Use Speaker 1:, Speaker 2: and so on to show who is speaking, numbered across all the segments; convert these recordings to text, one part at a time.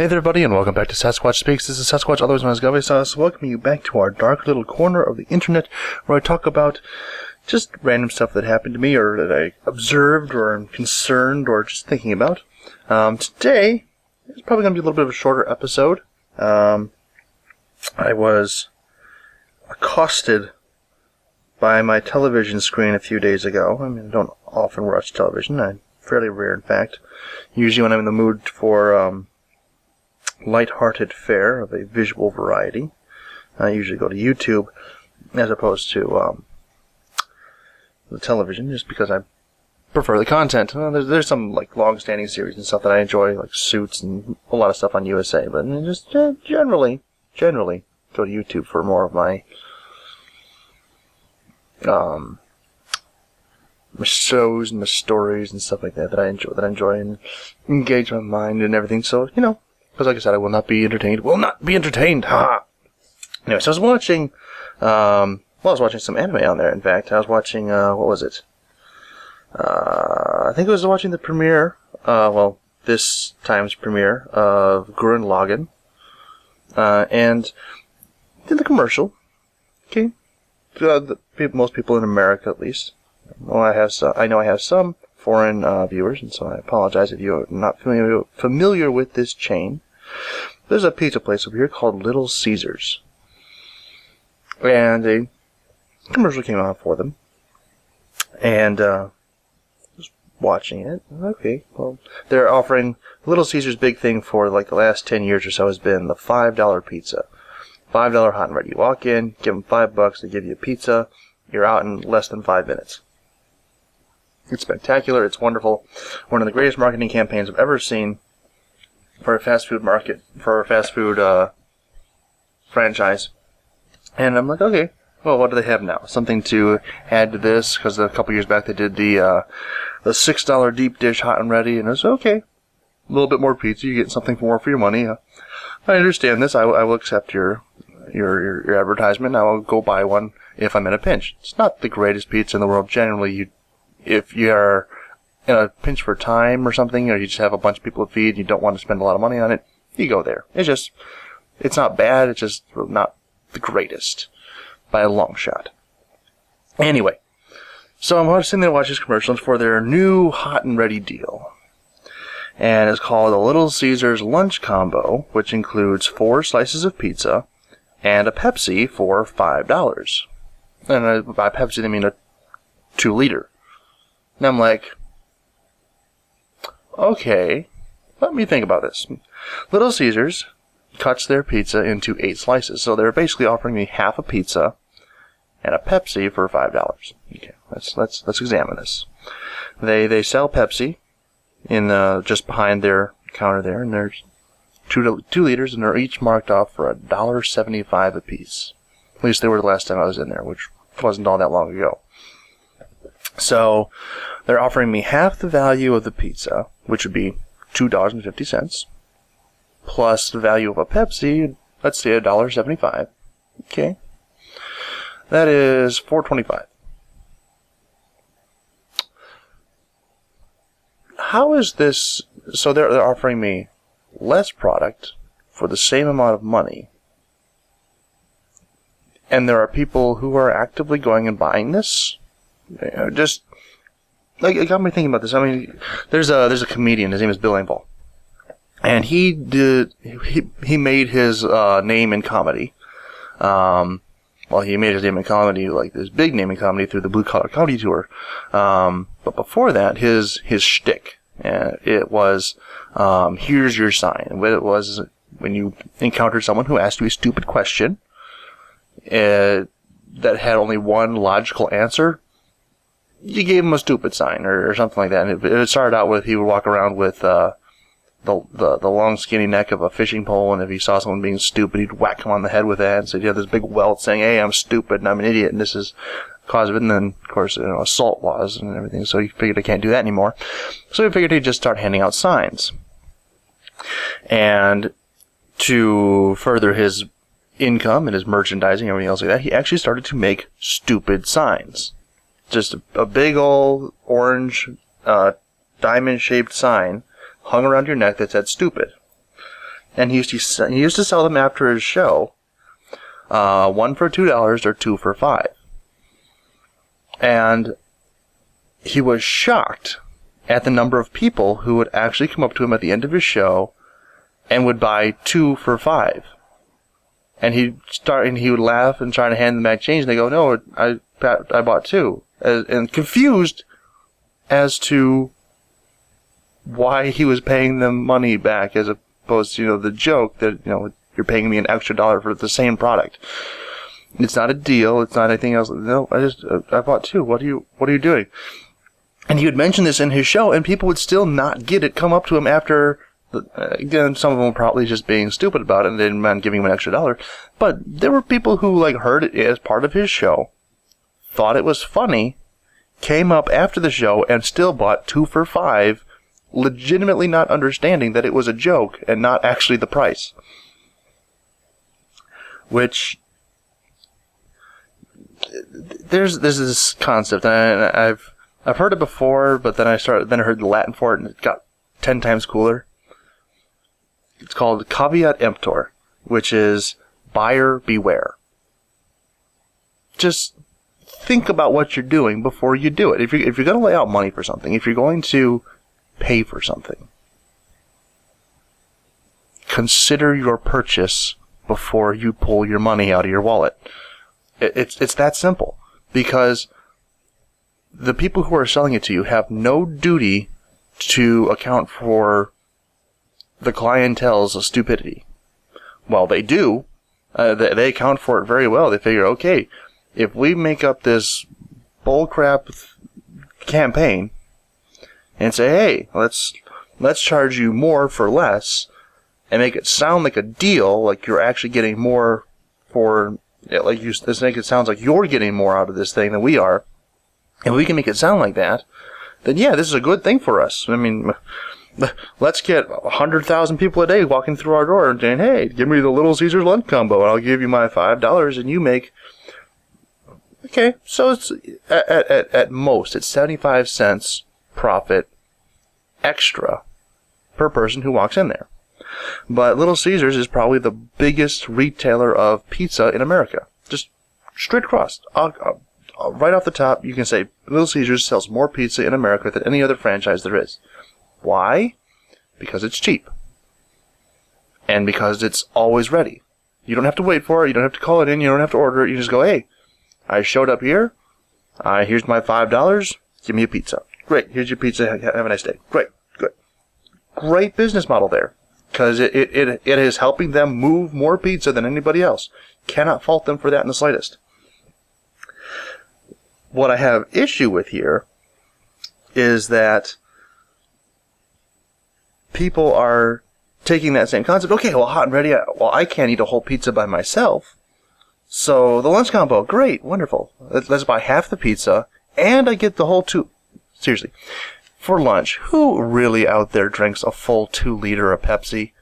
Speaker 1: Hey there, everybody, and welcome back to Sasquatch Speaks. This is Sasquatch, otherwise known as Gavisas, welcoming you back to our dark little corner of the internet, where I talk about just random stuff that happened to me, or that I observed, or am concerned, or just thinking about. Today, it's probably going to be a little bit of a shorter episode. I was accosted by my television screen a few days ago. I mean, I don't often watch television. Fairly rare, in fact. Usually when I'm in the mood for light-hearted fare of a visual variety, I usually go to YouTube as opposed to the television, just because I prefer the content. There's some like long-standing series and stuff that I enjoy, like Suits and a lot of stuff on USA, but just generally go to YouTube for more of my shows and my stories and stuff like that I enjoy and engage my mind and everything. So, because like I said, I will not be entertained. Ha! Anyway, so I was watching, I was watching some anime on there, in fact. I was watching, what was it? I think I was watching the premiere, this time's premiere of Gurren Lagann, and did the commercial. Okay. Most people in America, at least. I know I have some foreign viewers, and so I apologize if you're not familiar with this chain. There's a pizza place over here called Little Caesars, and a commercial came out for them, and just watching it. Okay, well, they're offering Little Caesars' big thing for like the last 10 years or so has been the $5 pizza, $5 hot and ready. You walk in, give them $5, they give you a pizza, you're out in less than 5 minutes. It's spectacular. It's wonderful. One of the greatest marketing campaigns I've ever seen for a fast food franchise. And I'm like, okay, well, what do they have now? Something to add to this, because a couple years back they did the $6 deep dish hot and ready, and I was okay. A little bit more pizza, you get something more for your money. I understand this. I will accept your advertisement. I will go buy one if I'm in a pinch. It's not the greatest pizza in the world. Generally, if you're in a pinch for time or something, or you just have a bunch of people to feed and you don't want to spend a lot of money on it, you go there. It's not bad, it's just not the greatest by a long shot. Anyway, so I'm sitting there to watch this commercial for their new hot and ready deal. And it's called the Little Caesars Lunch Combo, which includes 4 slices of pizza and a Pepsi for $5. And by Pepsi, they mean a 2-liter. And I'm like, okay, let me think about this. Little Caesars cuts their pizza into 8 slices, so they're basically offering me half a pizza and a Pepsi for $5. Okay, let's examine this. They sell Pepsi in just behind their counter there, and there's 2 liters, and they're each marked off for $1.75 a piece. At least they were the last time I was in there, which wasn't all that long ago. So they're offering me half the value of the pizza, which would be $2.50, plus the value of a Pepsi, let's say $1.75. Okay. That is $4.25. How is this? So they're offering me less product for the same amount of money, and there are people who are actively going and buying this? Just like it got me thinking about this. I mean, there's a comedian. His name is Bill Engvall, and he made his name in comedy. He made his name in comedy, like this big name in comedy, through the Blue Collar Comedy Tour. But before that, his shtick, it was here's your sign. And what it was, when you encountered someone who asked you a stupid question that had only one logical answer, you gave him a stupid sign or something like that. And it started out with he would walk around with the long skinny neck of a fishing pole, and if he saw someone being stupid, he'd whack him on the head with that, and so he'd have this big welt saying, "Hey, I'm stupid and I'm an idiot, and this is the cause of it." And then, of course, assault laws and everything. So he figured I can't do that anymore. So he figured he'd just start handing out signs. And to further his income and his merchandising and everything else like that, he actually started to make stupid signs. Just a big old orange diamond-shaped sign hung around your neck that said stupid. and he used to sell them after his show. 1 for $2 or 2 for $5. And he was shocked at the number of people who would actually come up to him at the end of his show and would buy 2 for $5. And he would laugh and try to hand them back change, and they go, "No, I bought 2." And confused as to why he was paying them money back, as opposed to, the joke that, you're paying me an extra $1 for the same product. It's not a deal. It's not anything else. No, I bought 2. What are you doing? And he would mention this in his show, and people would still not get it. Come up to him after. Again, some of them were probably just being stupid about it, and they didn't mind giving him an extra $1. But there were people who heard it as part of his show, thought it was funny, came up after the show, and still bought 2 for $5, legitimately not understanding that it was a joke and not actually the price. Which, there's this concept, and I've heard it before, but then I heard the Latin for it, and it got 10 times cooler. It's called caveat emptor, which is buyer beware. Just think about what you're doing before you do it. If you're going to lay out money for something, if you're going to pay for something, consider your purchase before you pull your money out of your wallet. It's that simple. Because the people who are selling it to you have no duty to account for the clientele's stupidity. Well, they do. They account for it very well. They figure, okay, if we make up this bullcrap campaign and say, hey, let's charge you more for less, and make it sound like a deal, like you're actually getting more for, let's make it sound like you're getting more out of this thing than we are, and we can make it sound like that, then yeah, this is a good thing for us. I mean, let's get 100,000 people a day walking through our door and saying, hey, give me the Little Caesars lunch combo, and I'll give you my $5, and you make... Okay, so it's at most, it's 75 cents profit extra per person who walks in there. But Little Caesars is probably the biggest retailer of pizza in America. Just straight across. Right off the top, you can say Little Caesars sells more pizza in America than any other franchise there is. Why? Because it's cheap. And because it's always ready. You don't have to wait for it. You don't have to call it in. You don't have to order it. You just go, hey, I showed up here. Here's my $5. Give me a pizza. Great. Here's your pizza. Have a nice day. Great. Good. Great business model there. Because it is helping them move more pizza than anybody else. Cannot fault them for that in the slightest. What I have issue with here is that people are taking that same concept. Okay, well, hot and ready. I can't eat a whole pizza by myself. So the lunch combo, great, wonderful. Let's buy half the pizza, and I get the whole 2. Seriously. For lunch, who really out there drinks a full 2 liter of Pepsi?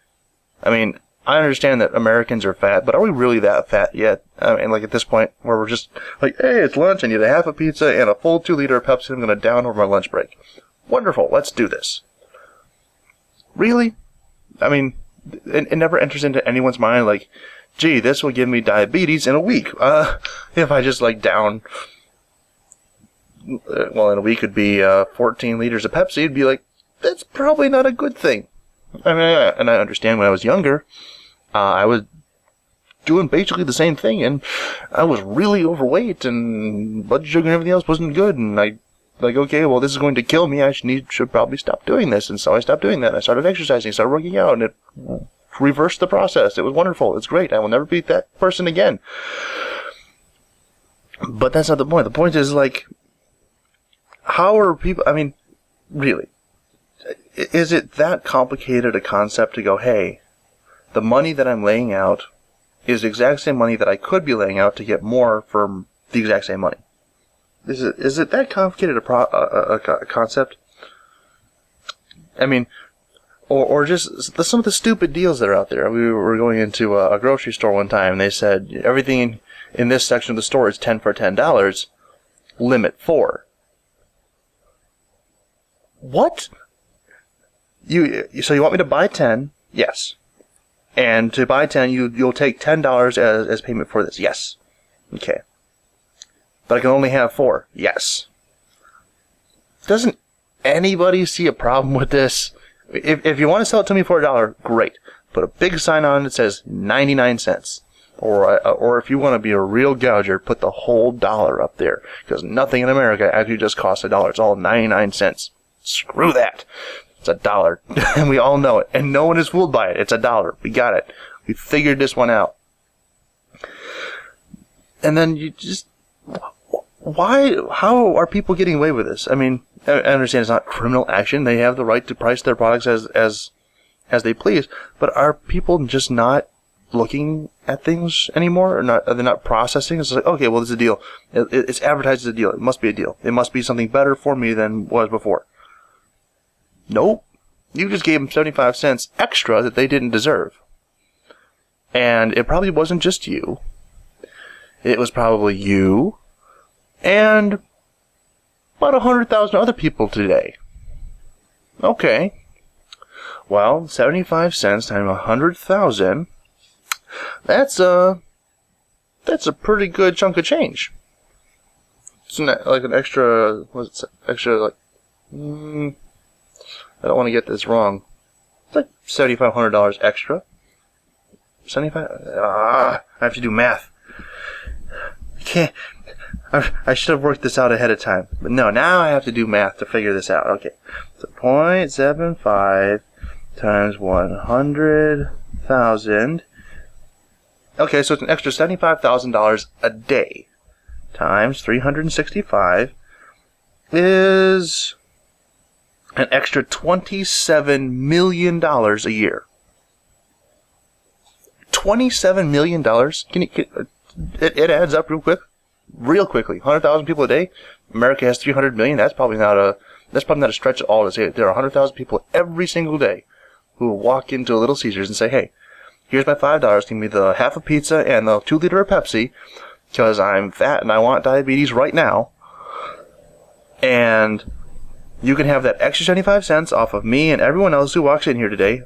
Speaker 1: I mean, I understand that Americans are fat, but are we really that fat yet? I mean, at this point, where we're just like, hey, it's lunch, I need a half a pizza and a full 2 liter of Pepsi, I'm going to down over my lunch break. Wonderful, let's do this. Really? I mean, it never enters into anyone's mind, like, gee, this will give me diabetes in a week. If I just, down... Well, in a week would be 14 liters of Pepsi. It'd be like, that's probably not a good thing. I mean, and I understand when I was younger, I was doing basically the same thing, and I was really overweight, and blood sugar and everything else wasn't good, and okay, well, this is going to kill me. I should probably stop doing this, and so I stopped doing that. I started exercising, started working out, and it reversed the process. It was wonderful. It's great. I will never be that person again. But that's not the point. The point is, how are people, I mean, really, is it that complicated a concept to go, hey, the money that I'm laying out is the exact same money that I could be laying out to get more for the exact same money? Is it that complicated a concept? I mean, or just some of the stupid deals that are out there. We were going into a grocery store one time, and they said, everything in this section of the store is 10 for $10, limit 4. What? So you want me to buy 10? Yes. And to buy 10, you'll take $10 as payment for this. Yes. Okay. But I can only have 4. Yes. Doesn't anybody see a problem with this? If you want to sell it to me for $1, great. Put a big sign on it that says 99 cents. Or if you want to be a real gouger, put the whole $1 up there. Because nothing in America actually just costs $1. It's all 99 cents. Screw that. It's $1. And we all know it. And no one is fooled by it. It's $1. We got it. We figured this one out. And then you just... Why? How are people getting away with this? I mean, I understand it's not criminal action. They have the right to price their products as they please. But are people just not looking at things anymore? Or not? Are they not processing? It's like, okay, well, this is a deal. It's advertised as a deal. It must be a deal. It must be something better for me than was before. Nope. You just gave them 75 cents extra that they didn't deserve. And it probably wasn't just you. It was probably you and about 100,000 other people today. Okay. Well, 75 cents times 100,000, that's a pretty good chunk of change. It's like an extra, what's it, extra, like, I don't want to get this wrong. It's like $7,500 extra. 75? I have to do math. I can't. I should have worked this out ahead of time. But no, now I have to do math to figure this out. Okay. So 0.75 times 100,000. Okay, so it's an extra $75,000 a day times 365 is an extra $27 million a year. $27 million? It adds up real quickly. 100,000 people a day. America has 300 million. That's probably not a stretch at all to say that there are 100,000 people every single day who will walk into a Little Caesars and say, hey, here's my $5. Give me the half a pizza and the 2 liter of Pepsi because I'm fat and I want diabetes right now. And you can have that extra 75 cents off of me and everyone else who walks in here today.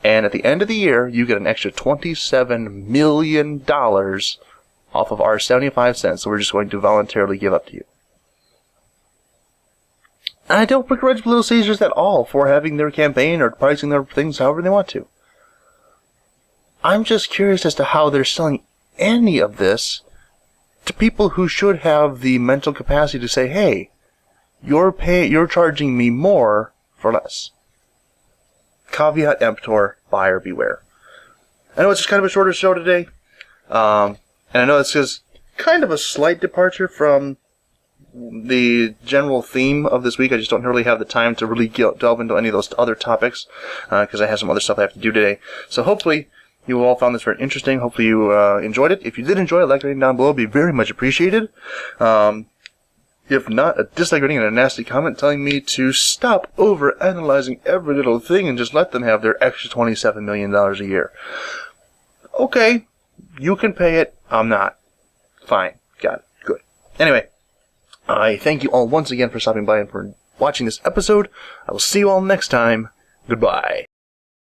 Speaker 1: And at the end of the year, you get an extra $27 million off of our 75 cents that we're just going to voluntarily give up to you. And I don't begrudge Little Caesars at all for having their campaign or pricing their things however they want to. I'm just curious as to how they're selling any of this to people who should have the mental capacity to say, hey, you're charging me more for less. Caveat emptor, buyer beware. I know it's just kind of a shorter show today. And I know this is kind of a slight departure from the general theme of this week. I just don't really have the time to really delve into any of those other topics because I have some other stuff I have to do today. So hopefully you all found this very interesting. Hopefully you enjoyed it. If you did enjoy it, like rating down below would be very much appreciated. If not, a dislike rating and a nasty comment telling me to stop over-analyzing every little thing and just let them have their extra $27 million a year. Okay, you can pay it. I'm not. Fine. Got it. Good. Anyway, I thank you all once again for stopping by and for watching this episode. I will see you all next time. Goodbye.